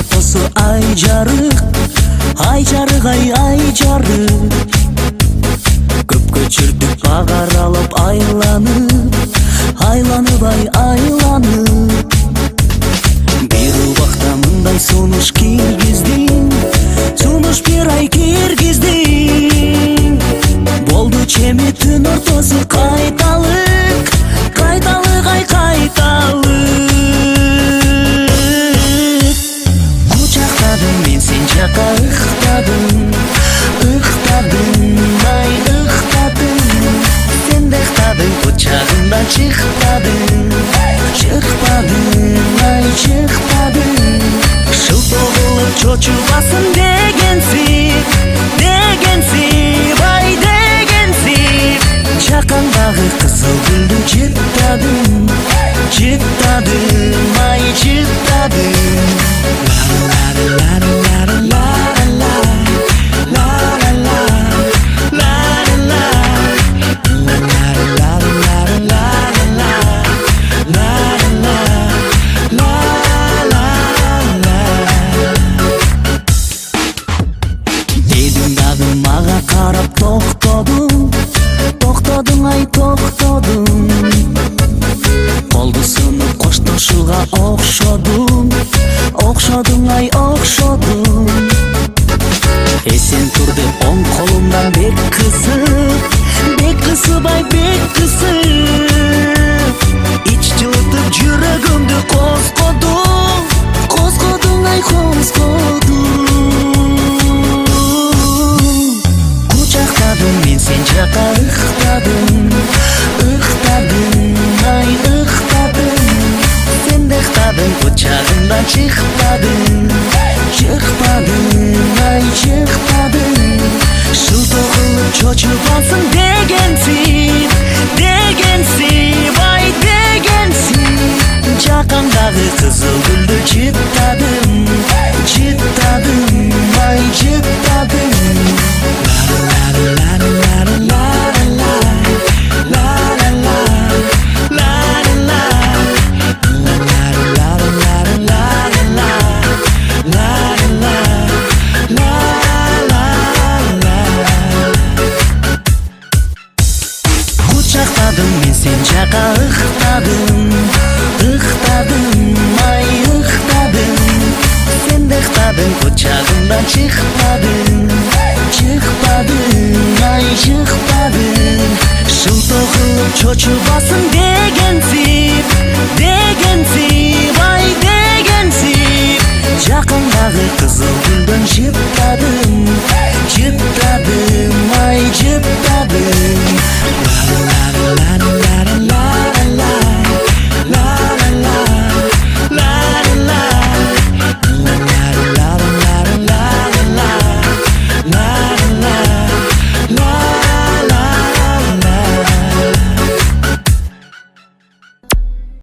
ортосу ай жарык, ай жарык, ай жарык. Көпкө жүрдүк бак аралап айланып, айланып айланып. Бир убакта мындай сунуш киргиздиң, сунуш бир ай киргиздиң. Болду чеми түн ортосу кайталык, кайталык кайталык. Кучактадым мен сен жака ыктадым, ыктадым ыктадым. Сен да ыктадың кучагымдан чыкпадың, чыкпадың чыкпадың. Шылтоо кылып чочубасын дегенсип, дегенсип дегенсип. Жакандагы кызыл гүлдү жыттадым, жыттадым жыттадым. Дедим дагы мага карап токтодуң, токтодуң ай токтодуң. Колду сынып коштошууга окшодуң, окшодуң ай окшодуң. Эсен тур деп оң колумдан бек кысып, бек кысып ай бек кысып. Ич жылытып жүрөгүмдү козгодуң, козгодуң ай козгодуң. Кучактадым мен сен жака ыктадым, ыктадым ай ыктадым. Сен да ыктадың кучагымдан чыкпадың, чыкпадың ай чыкпадың. Шылтоо кылып чочубасың дегенсип, дегенсип ай дегенсип. Жакандагы кызыл гүлдү жыттадым, жыттадым ай жыттадым. Кучактадым мен сен жака ыктадым, ыктадым ай ыктадым. Сен да ыктадың кучагымдан чыкпадың, чыкпадың ай